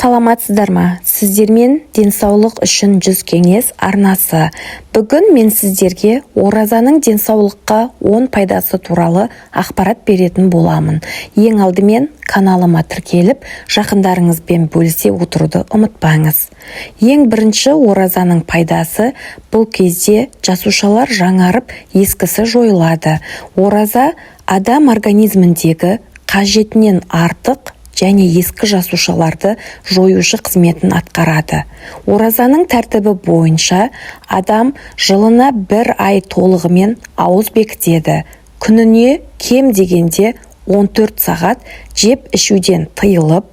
Саламатсыздар ма? Сіздермен денсаулық үшін 100 кеңес арнасы. Бүгін мен сіздерге оразаның денсаулыққа 10 пайдасы туралы ақпарат беретін боламын. Ең алдымен каналыма тіркеліп, жақындарыңызбен бөлісе отыруды ұмытпаңыз. Ең бірінші оразаның пайдасы бұл кезде жасушалар жаңарып, ескісі жойылады. Ораза адам организміндегі қажетінен артық және ескі жасушаларды жоюшы қызметін атқарады. Оразаның тәртібі бойынша адам жылына 1 ай толығымен ауыз бекітеді. Күніне кем дегенде 14 сағат жеп ішуден тыйылып,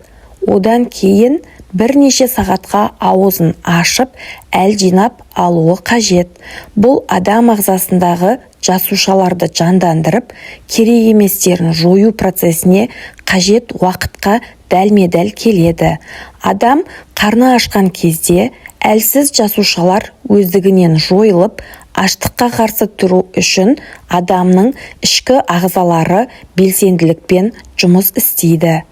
одан кейін бірнеше сағатқа ауызын ашып, әл жинап алуы қажет. Бұл адам ағзасындағы жасушаларды жандандырып, керек еместерін жою процесіне қажет уақытқа дәлме-дәл келеді. Адам қарны ашқан кезде әлсіз жасушалар өздігінен жойылып, аштыққа қарсы тұру үшін адамның ішкі ағзалары белсенділікпен жұмыс істейді.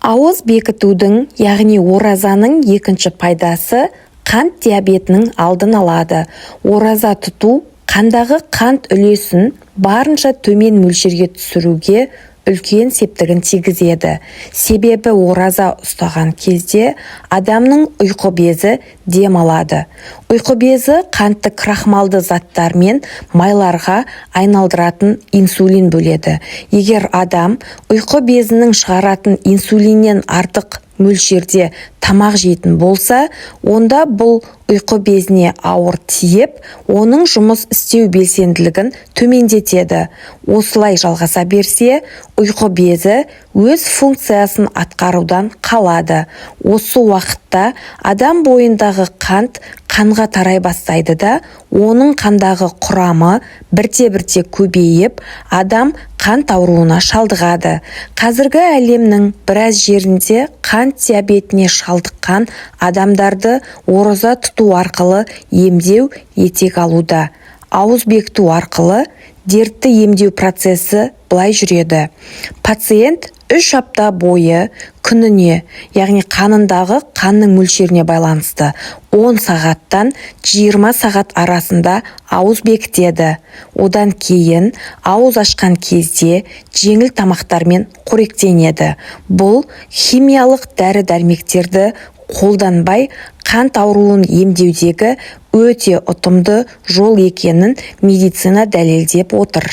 Ауыз бекітудің, яғни оразаның екінші пайдасы қант диабетінің алдын алады. Ораза тұту қандағы қант үлесін барынша төмен мөлшерге түсіруге үлкен септігін тигізеді. Себебі ораза ұстаған кезде адамның ұйқы безі демалады. Ұйқы безі қантты крахмалды заттар мен майларға айналдыратын инсулин бөледі. Егер адам ұйқы безінің шығаратын инсулиннен артық мөлшерде тамақ жейтін болса, онда бұл ұйқы безіне ауыр тиіп, оның жұмыс істеу белсенділігін төмендетеді. Осылай жалғаса берсе, ұйқы безі өз функциясын атқарудан қалады. Осы уақытта адам бойындағы қант қанға тарай бастайды да, оның қандағы құрамы бірте-бірте көбейіп, адам қант ауруына шалдығады. Қазіргі әлемнің біраз жерінде қант диабетіне шалдыққан адамдарды ораза тұту арқылы емдеу етек алуда. Ауыз бекіту арқылы дертті емдеу процесі былай жүреді. Пациент 3 апта бойы күніне, яғни қанындағы қанның мөлшеріне байланысты 10 сағаттан 20 сағат арасында ауыз бекітеді. Одан кейін ауыз ашқан кезде жеңіл тамақтармен қоректенеді. Бұл химиялық дәрі-дәрмектерді қолданбай қант ауруын емдеудегі өте ұтымды жол екенін медицина дәлелдеп отыр.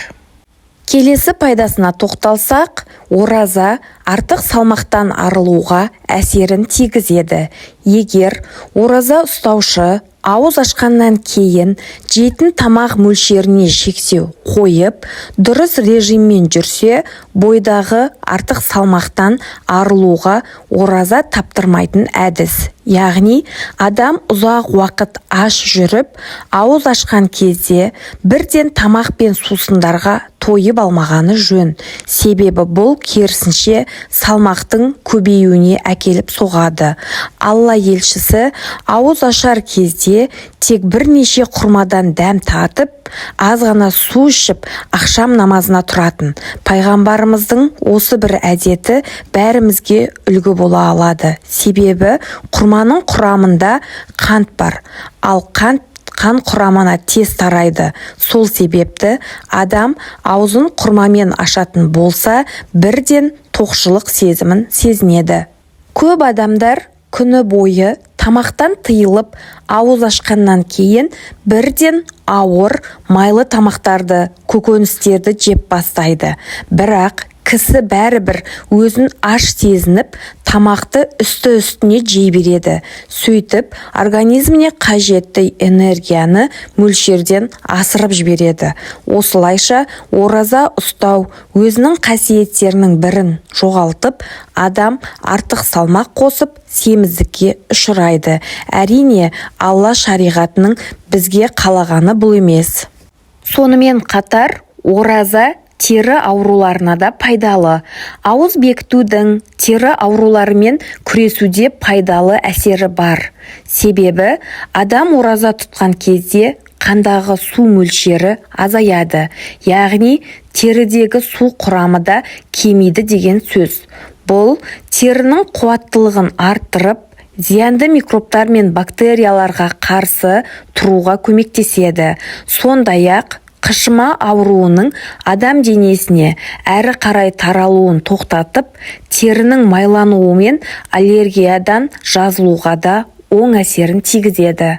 Келесі пайдасына тоқталсақ, ораза артық салмақтан арылуға әсерін тигізеді. Егер ораза ұстаушы ауыз ашқаннан кейін жейтін тамақ мөлшеріне шектеу қойып, дұрыс режиммен жүрсе, бойдағы артық салмақтан арылуға ораза таптырмайтын әдіс. Яғни, адам ұзақ уақыт аш жүріп, ауыз ашқан кезде бірден тамақ пен сусындарға тойып алмағаны жөн. Себебі бұл керісінше салмақтың көбеюіне әкеліп соғады. Алла елшісі ауыз ашар кезде тек бірнеше құрмадан дәм татып, аз ғана су ішіп, ақшам намазына тұратын. Пайғамбарымыздың осы бір әдеті бәрімізге үлгі бола алады. Себебі құрманың құрамында қант бар, ал қант қан құрамына тез тарайды. Сол себепті адам аузын құрмамен ашатын болса, бірден тоқшылық сезімін сезінеді. Көп адамдар күні бойы тамақтан тыйылып, ауыз ашқаннан кейін бірден ауыр, майлы тамақтарды, көкөністерді жеп бастайды. Бірақ кісі бәрібір өзін аш сезініп, тамақты үсті-үстіне жей береді. Сөйтіп, организміне қажетті энергияны мөлшерден асырып жібереді. Осылайша, ораза ұстау өзінің қасиеттерінің бірін жоғалтып, адам артық салмақ қосып, семіздікке ұшырайды. Әрине, Алла шариғатының бізге қалағаны бұл емес. Сонымен қатар, ораза тері ауруларына да пайдалы. Ауыз бекітудің тері ауруларымен күресуде пайдалы әсері бар. Себебі адам ораза тұтқан кезде қандағы су мөлшері азаяды. Яғни терідегі су құрамы да кемиді деген сөз. Бұл терінің қуаттылығын арттырып, зиянды микробтар мен бактерияларға қарсы тұруға көмектеседі. Сондай-ақ қышыма ауруының адам денесіне әрі қарай таралуын тоқтатып, терінің майлануы мен аллергиядан жазылуға да оң әсерін тигізеді.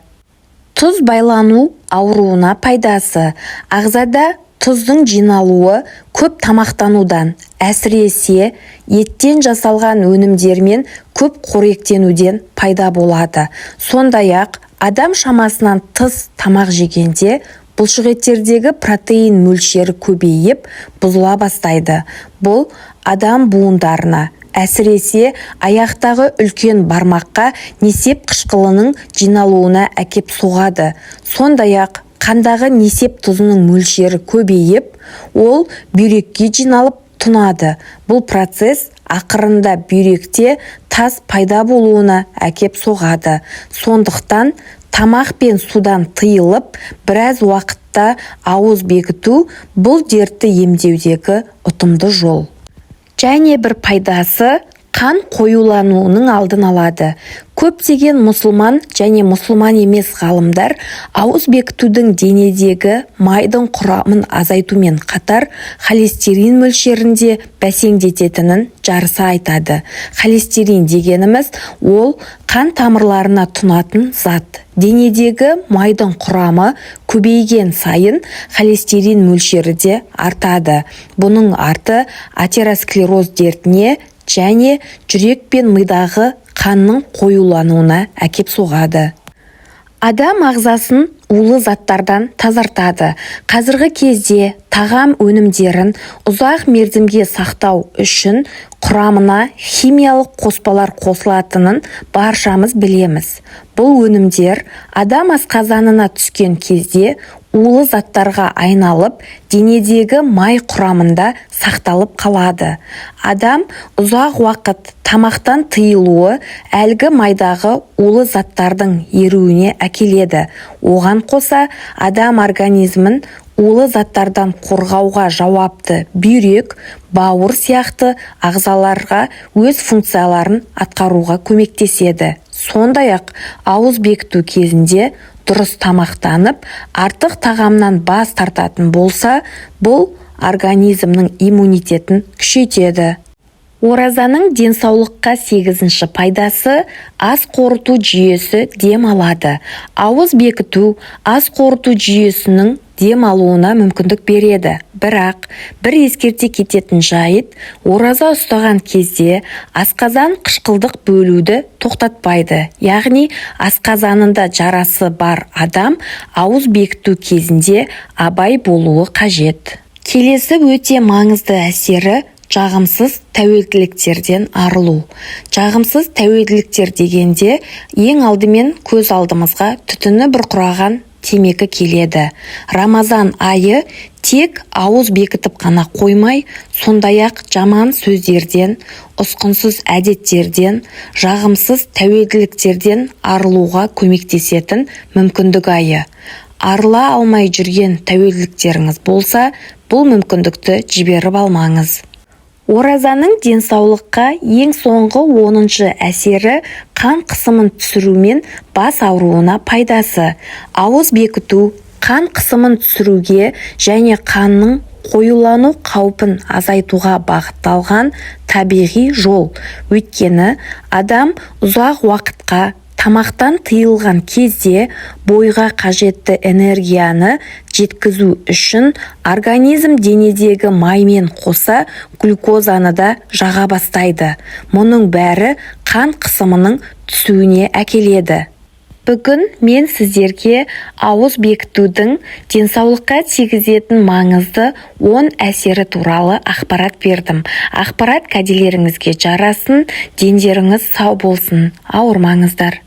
Тұз байлану ауруына пайдасы. Ағзада тұздың жиналуы көп тамақтанудан, әсіресе еттен жасалған өнімдермен көп қоректенуден пайда болады. Сондай-ақ адам шамасынан тыс тамақ жегенде бұлшықеттердегі протеин мөлшері көбейіп, бұзыла бастайды. Бұл адам буындарына, әсіресе аяқтағы үлкен бармаққа несеп қышқылының жиналуына әкеп соғады. Сондай-ақ қандағы несеп тұзының мөлшері көбейіп, ол бүйрекке жиналып тұнады. Бұл процесс ақырында бүйректе тас пайда болуына әкеп соғады. Сондықтан тамақ пен судан тыйылып, біраз уақытта ауыз бекіту бұл дертті емдеудегі ұтымды жол. Және бір пайдасы қан қоюлануының алдын алады. Көптеген мұсылман және мұсылман емес ғалымдар ауыз бекітудің денедегі майдың құрамын азайтумен қатар холестерин мөлшерінде бәсеңдететінін жарыса айтады. Холестерин дегеніміз ол қан тамырларына тұнатын зат. Денедегі майдың құрамы көбейген сайын холестерин мөлшері де артады. Бұның арты атеросклероз дертіне және жүрек пен мидағы қанның қоюлануына әкеп соғады. Адам ағзасын улы заттардан тазартады. Қазіргі кезде тағам өнімдерін ұзақ мерзімге сақтау үшін құрамына химиялық қоспалар қосылатынын баршамыз білеміз. Бұл өнімдер адам асқазанына түскен кезде улы заттарға айналып, денедегі май құрамында сақталып қалады. Адам ұзақ уақыт тамақтан тыйылуы әлгі майдағы улы заттардың еруіне әкеледі. Оған қоса адам организмін улы заттардан қорғауға жауапты бүйрек, бауыр сияқты ағзаларға өз функцияларын атқаруға көмектеседі. Сондай-ақ ауыз бекіту кезінде дұрыс тамақтанып, артық тағамнан бас тартатын болса, бұл организмнің иммунитетін күшейтеді. Оразаның денсаулыққа 8-ші пайдасы ас қорыту жүйесі дем алады. Ауыз бекіту ас қорыту жүйесінің дем алуына мүмкіндік береді. Бірақ бір ескерте кететін жайт, ораза ұстаған кезде асқазан қышқылдық бөлуді тоқтатпайды. Яғни асқазанында жарасы бар адам ауыз бекіту кезінде абай болуы қажет. Келесі өте маңызды әсері жағымсыз тәуелділіктерден арылу. Жағымсыз тәуелділіктер дегенде ең алдымен көз алдымызға түтіні бұрқыраған темекі келеді. Рамазан айы тек ауыз бекітіп қана қоймай, сондай-ақ жаман сөздерден, ұсқынсыз әдеттерден, жағымсыз тәуелділіктерден арылуға көмектесетін мүмкіндік айы. Арыла алмай жүрген тәуелділіктеріңіз болса, бұл мүмкіндікті жіберіп алмаңыз. Оразаның денсаулыққа ең соңғы 10-шы әсері қан қысымын түсірумен бас ауруына пайдасы. Ауыз бекіту қан қысымын түсіруге және қанның қоюлану қаупін азайтуға бағытталған табиғи жол. Өйткені адам ұзақ уақытқа тамақтан тыйылған кезде бойға қажетті энергияны жеткізу үшін организм денедегі маймен қоса глюкозаны да жаға бастайды. Мұның бәрі қан қысымының түсуіне әкеледі. Бүгін мен сіздерге ауыз бекітудің денсаулыққа тигізетін маңызды 10 әсері туралы ақпарат бердім. Ақпарат кәделеріңізге жарасын, дендеріңіз сау болсын, ауырмаңыздар.